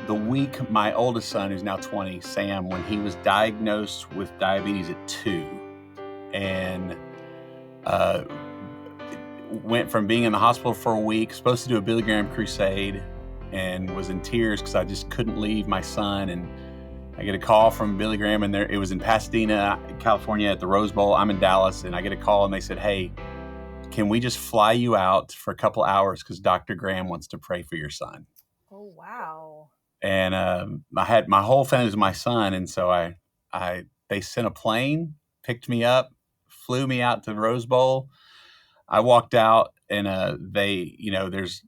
the week my oldest son, who's now 20, Sam, when he was diagnosed with diabetes at 2, and uh, went from being in the hospital for a week, supposed to do a Billy Graham crusade, and was in tears because I just couldn't leave my son. And I get a call from Billy Graham, and it was in Pasadena, California, at the Rose Bowl. I'm in Dallas, and I get a call, and they said, "Hey, can we just fly you out for a couple hours because Dr. Graham wants to pray for your son?" Oh, wow. And I had my whole family was my son, and so they sent a plane, picked me up, flew me out to the Rose Bowl. I walked out, and there's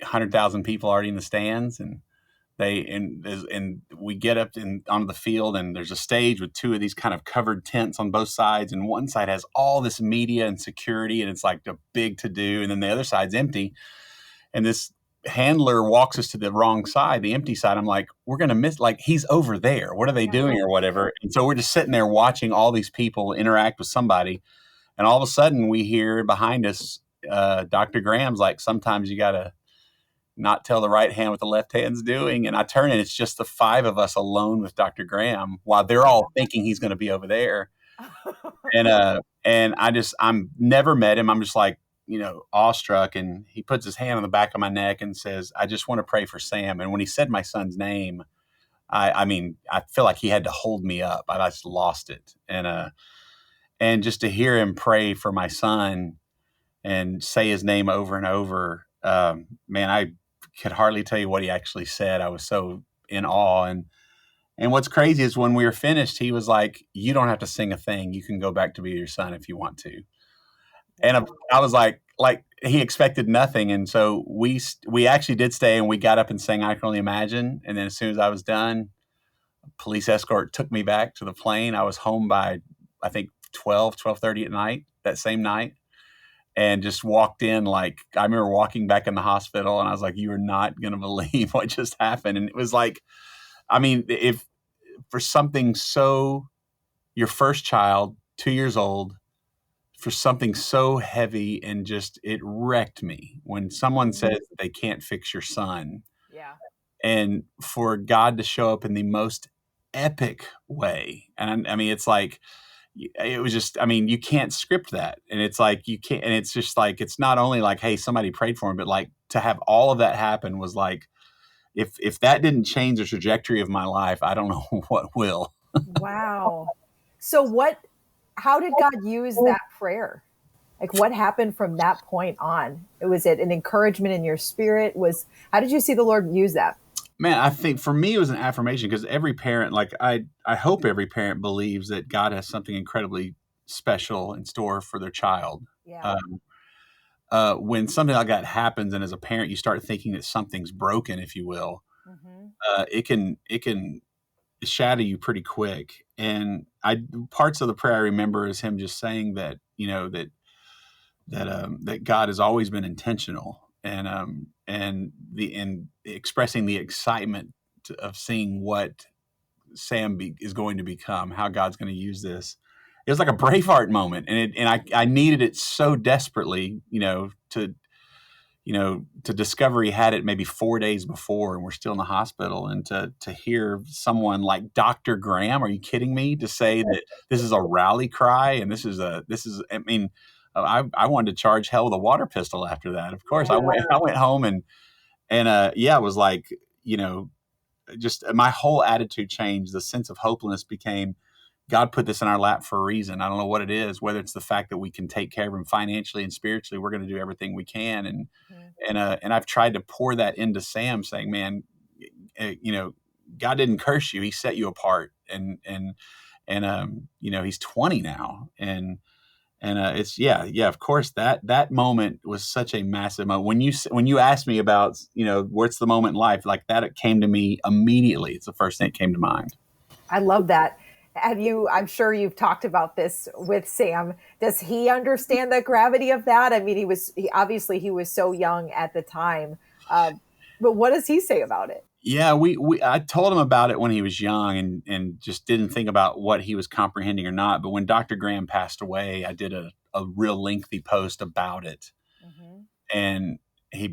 100,000 people already in the stands, and we get up onto the field, and there's a stage with 2 of these kind of covered tents on both sides, and one side has all this media and security, and it's like a big to do, and then the other side's empty. And this handler walks us to the wrong side, the empty side. I'm like, we're going to miss, like, he's over there. What are they doing or whatever? And so we're just sitting there watching all these people interact with somebody. And all of a sudden we hear behind us, Dr. Graham's like, sometimes you got to not tell the right hand what the left hand's doing. And I turn, and it's just the 5 of us alone with Dr. Graham while they're all thinking he's going to be over there. And I'm never met him. I'm just like, awestruck. And he puts his hand on the back of my neck and says, "I just want to pray for Sam." And when he said my son's name, I feel like he had to hold me up. I just lost it. And just to hear him pray for my son and say his name over and over, man, I could hardly tell you what he actually said. I was so in awe. And what's crazy is when we were finished, he was like, "You don't have to sing a thing. You can go back to be your son if you want to." And I was like he expected nothing. And so we actually did stay, and we got up and sang "I Can Only Imagine." And then as soon as I was done, a police escort took me back to the plane. I was home by, I think, 12:30 at night, that same night, and just walked in. Like, I remember walking back in the hospital, and I was like, "You are not going to believe what just happened." And it was like, if for something so, your first child, 2 years old, for something so heavy, and just, it wrecked me when someone says that they can't fix your son. Yeah. And for God to show up in the most epic way. And it's like, it was just, you can't script that. And it's like, you can't, and it's just like, it's not only like, hey, somebody prayed for him, but like, to have all of that happen was like, if that didn't change the trajectory of my life, I don't know what will. Wow. So how did God use that prayer? Like, what happened from that point on? Was it an encouragement in your spirit? How did you see the Lord use that? Man, I think for me, it was an affirmation, because every parent, like, I hope every parent believes that God has something incredibly special in store for their child. Yeah. When something like that happens, and as a parent, you start thinking that something's broken, if you will, it can shatter you pretty quick. And parts of the prayer I remember is him just saying that, that God has always been intentional, and expressing the excitement of seeing what Sam is going to become, how God's going to use this. It was like a Braveheart moment, and I needed it so desperately, to discover he had it maybe 4 days before, and we're still in the hospital, and to hear someone like Dr. Graham, are you kidding me, to say that this is a rally cry, and this is I wanted to charge hell with a water pistol after that. Of course, I went home, and it was like, just my whole attitude changed. The sense of hopelessness became, God put this in our lap for a reason. I don't know what it is, whether it's the fact that we can take care of him financially and spiritually. We're going to do everything we can. And I've tried to pour that into Sam, saying, man, God didn't curse you. He set you apart. And he's 20 now. And it's, of course, that moment was such a massive moment. When you asked me about, what's the moment in life, like that, it came to me immediately. It's the first thing that came to mind. I love that. I'm sure you've talked about this with Sam. Does he understand the gravity of that? I mean, he was so young at the time. But what does he say about it? Yeah, I told him about it when he was young, and just didn't think about what he was comprehending or not. But when Dr. Graham passed away, I did a real lengthy post about it. And he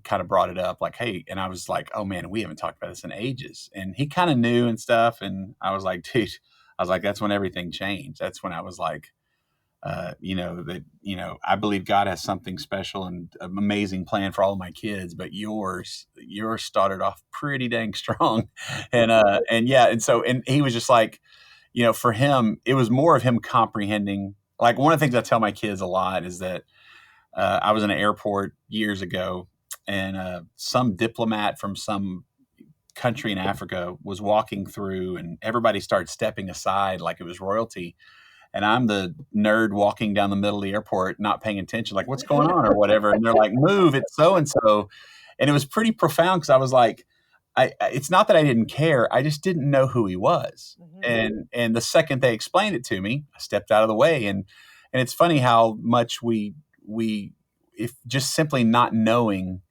kind of brought it up like, hey, and I was like, oh man, we haven't talked about this in ages. And he kind of knew and stuff. And I was like, dude, I was like, that's when everything changed. That's when I was like, that, I believe God has something special and an amazing plan for all of my kids, but yours started off pretty dang strong. And yeah. And so, and he was just like, for him, it was more of him comprehending. Like one of the things I tell my kids a lot is that I was in an airport years ago, and some diplomat from some country in Africa was walking through, and everybody started stepping aside like it was royalty. And I'm the nerd walking down the middle of the airport, not paying attention, like, what's going on or whatever. And they're like, move, it's so and so. And it was pretty profound because I was like, it's not that I didn't care. I just didn't know who he was. And the second they explained it to me, I stepped out of the way. And it's funny how much we if just simply not knowing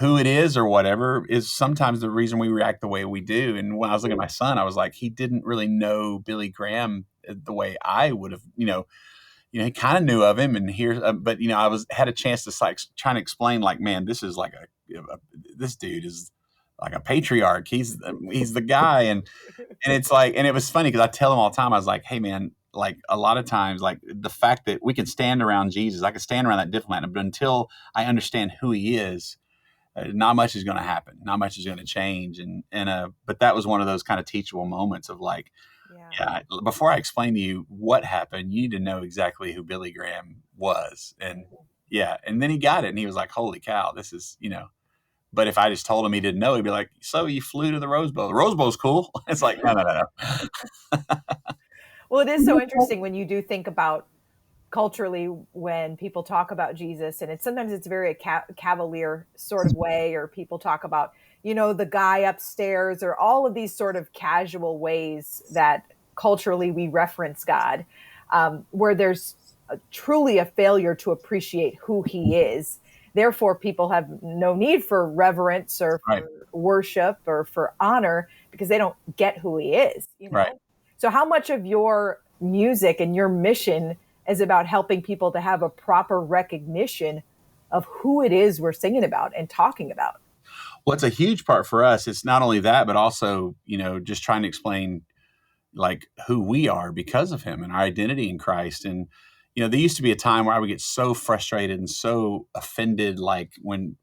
who it is or whatever is sometimes the reason we react the way we do. And when I was looking at my son, I was like, he didn't really know Billy Graham the way I would have, he kind of knew of him, and here, but I had a chance to like trying to explain, like, man, this is like this dude is like a patriarch. He's the guy, and it's like, and it was funny because I tell him all the time, I was like, hey man, like a lot of times, like the fact that we can stand around Jesus, I can stand around that diplomat, but until I understand who he is, not much is going to happen. Not much is going to change. But that was one of those kind of teachable moments of like, yeah, before I explain to you what happened, you need to know exactly who Billy Graham was. And yeah. And then he got it and he was like, holy cow, this is, but if I just told him he didn't know, he'd be like, so you flew to the Rose Bowl. The Rose Bowl's cool. It's like, no. Well, it is so interesting when you do think about culturally when people talk about Jesus, and sometimes it's very cavalier sort of way, or people talk about, the guy upstairs, or all of these sort of casual ways that culturally we reference God, where there's truly a failure to appreciate who he is. Therefore, people have no need for reverence or for worship or for honor because they don't get who he is. Right. So how much of your music and your mission is about helping people to have a proper recognition of who it is we're singing about and talking about? Well, it's a huge part for us. It's not only that, but also, just trying to explain like who we are because of him and our identity in Christ. And, there used to be a time where I would get so frustrated and so offended, like when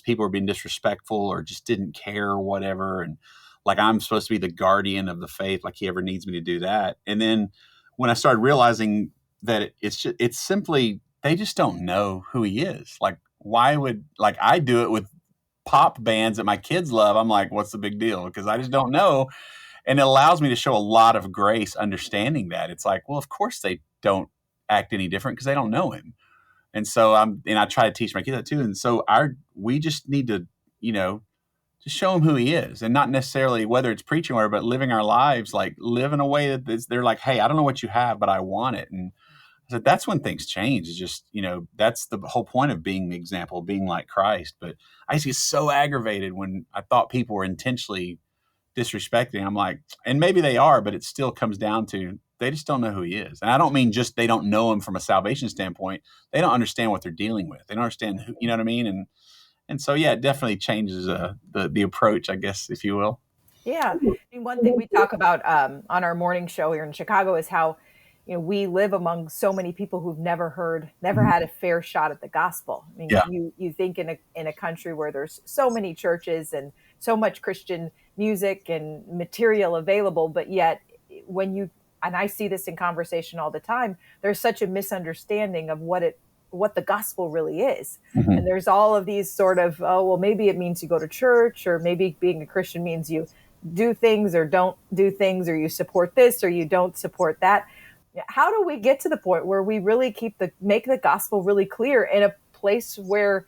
people were being disrespectful or just didn't care or whatever. And like, I'm supposed to be the guardian of the faith, like he ever needs me to do that. And then when I started realizing that it's simply, they just don't know who he is. Like, why would, like, I do it with pop bands that my kids love. I'm like, what's the big deal? Because I just don't know. And it allows me to show a lot of grace understanding that. It's like, well, of course they don't act any different because they don't know him. And so I try to teach my kids that too. And so we just need to, just show them who he is, and not necessarily whether it's preaching or, but living our lives, like live in a way that they're like, hey, I don't know what you have, but I want it. And so that's when things change. It's just, that's the whole point of being the example, being like Christ. But I used to get so aggravated when I thought people were intentionally disrespecting. I'm like, and maybe they are, but it still comes down to they just don't know who he is. And I don't mean just they don't know him from a salvation standpoint. They don't understand what they're dealing with. They don't understand who, you know what I mean? And so, yeah, it definitely changes the approach, I guess, if you will. Yeah. I mean, one thing we talk about on our morning show here in Chicago is how, we live among so many people who've never had a fair shot at the gospel. I mean, Yeah. you think in a country where there's so many churches and so much Christian music and material available, but yet and I see this in conversation all the time, there's such a misunderstanding of what the gospel really is. Mm-hmm. And there's all of these sort of, oh, well, maybe it means you go to church, or maybe being a Christian means you do things or don't do things, or you support this or you don't support that. How do we get to the point where we really make the gospel really clear in a place where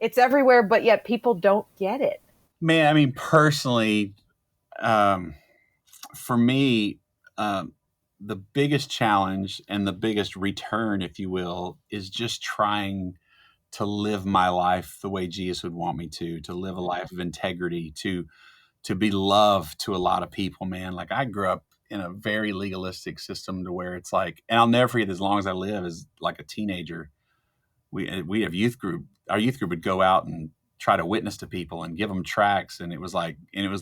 it's everywhere, but yet people don't get it? Man, I mean, personally, for me, the biggest challenge and the biggest return, if you will, is just trying to live my life the way Jesus would want me to live a life of integrity, to be loved to a lot of people, man. Like, I grew up in a very legalistic system to where it's like, and I'll never forget, as long as I live, as like a teenager, we have youth group. Our youth group would go out and try to witness to people and give them tracts. And it was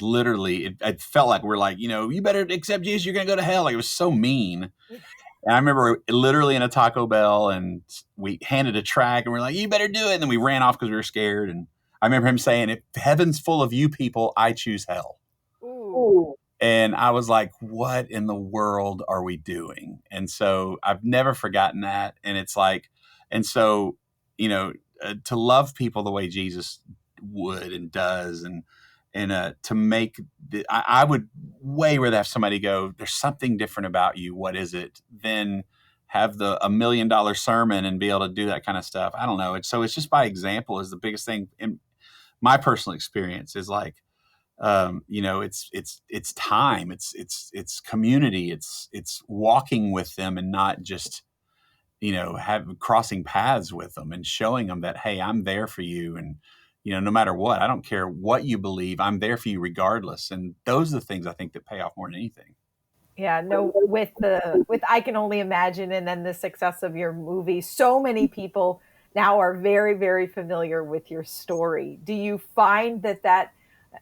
literally, it felt like we're like, you better accept Jesus, you're going to go to hell. Like, it was so mean. And I remember literally in a Taco Bell, and we handed a tract and we're like, you better do it. And then we ran off because we were scared. And I remember him saying, if heaven's full of you people, I choose hell. Ooh. And I was like, what in the world are we doing? And so I've never forgotten that. And it's like, and so, to love people the way Jesus would and does, and to make I would way rather have somebody go, there's something different about you. What is it? Than have the $1 million sermon and be able to do that kind of stuff. I don't know. It's just by example is the biggest thing in my personal experience is like, it's time, it's community, it's walking with them and not just, crossing paths with them and showing them that, hey, I'm there for you. And, no matter what, I don't care what you believe, I'm there for you regardless. And those are the things I think that pay off more than anything. Yeah, no, with I Can Only Imagine, and then the success of your movie, so many people now are very, very familiar with your story. Do you find that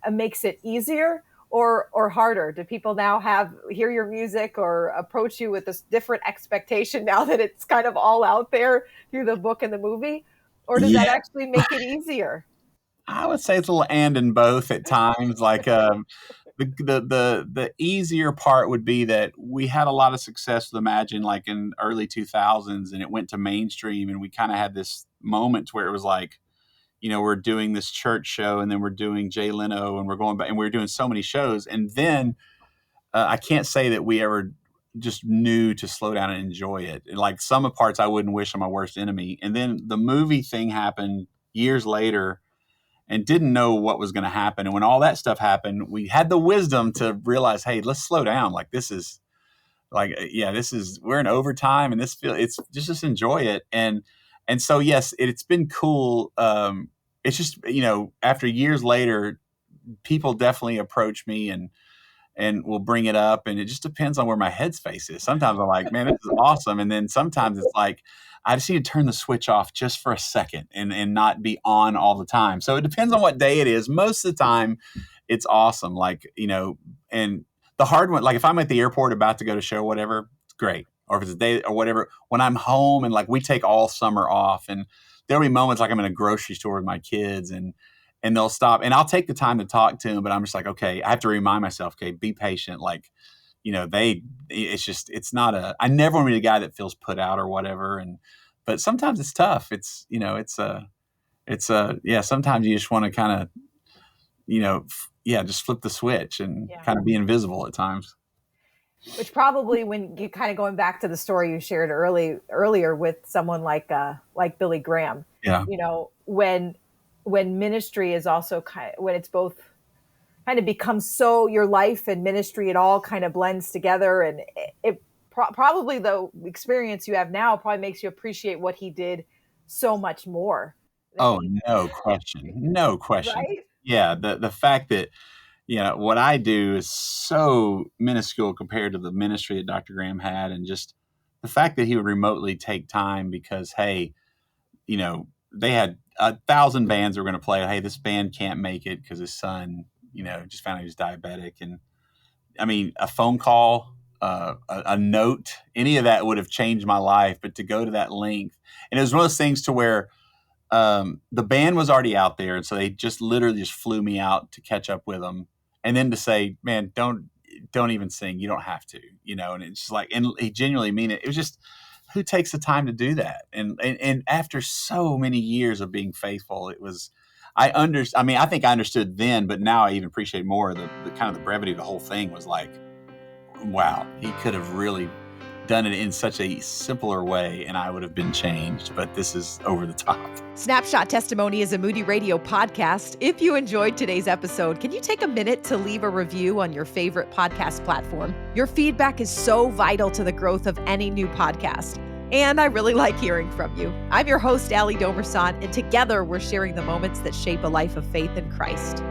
makes it easier or harder? Do people now hear your music or approach you with this different expectation now that it's kind of all out there through the book and the movie? Or does that actually make it easier? I would say it's a little and in both at times. Like the easier part would be that we had a lot of success with Imagine, like in early 2000s, and it went to mainstream, and we kind of had this moment where it was like, we're doing this church show, and then we're doing Jay Leno, and we're going back, and we're doing so many shows. And then I can't say that we ever just knew to slow down and enjoy it. Like some parts I wouldn't wish on my worst enemy. And then the movie thing happened years later, and didn't know what was going to happen. And when all that stuff happened, we had the wisdom to realize, hey, let's slow down. Like we're in overtime, and it's just enjoy it. And so, yes, it's been cool. It's just, after years later, people definitely approach me and will bring it up. And it just depends on where my headspace is. Sometimes I'm like, man, this is awesome. And then sometimes it's like, I just need to turn the switch off just for a second and not be on all the time. So it depends on what day it is. Most of the time it's awesome. Like, and the hard one, like if I'm at the airport about to go to show, whatever, it's great. Or if it's a day or whatever, when I'm home, and like we take all summer off, and there'll be moments like I'm in a grocery store with my kids, and they'll stop, and I'll take the time to talk to them, but I'm just like, okay, I have to remind myself, okay, be patient. Like, it's not I never want to be the guy that feels put out or whatever. But sometimes it's tough. Sometimes you just want to kind of, just flip the switch and kind of be invisible at times. Which probably, when you kind of going back to the story you shared earlier with someone like Billy Graham, when ministry is also when it's both kind of becomes so your life and ministry, it all kind of blends together, and it probably the experience you have now probably makes you appreciate what he did so much more. Oh, no question. Right? Yeah. The fact that, what I do is so minuscule compared to the ministry that Dr. Graham had. And just the fact that he would remotely take time because, hey, they had 1,000 bands that were going to play. Hey, this band can't make it because his son, just found out he was diabetic. And I mean, a phone call, a note, any of that would have changed my life. But to go to that length, and it was one of those things to where the band was already out there. And so they just literally just flew me out to catch up with them. And then to say, man, don't even sing. You don't have to, and it's just like, and he genuinely mean it. It was just, who takes the time to do that? And after so many years of being faithful, it was, I think I understood then, but now I even appreciate more the kind of the brevity of the whole thing. Was like, wow, he could have really done it in such a simpler way and I would have been changed, but this is over the top. Snapshot Testimony is a Moody Radio podcast. If you enjoyed today's episode, can you take a minute to leave a review on your favorite podcast platform? Your feedback is so vital to the growth of any new podcast. And I really like hearing from you. I'm your host, Allie Domerson, and together we're sharing the moments that shape a life of faith in Christ.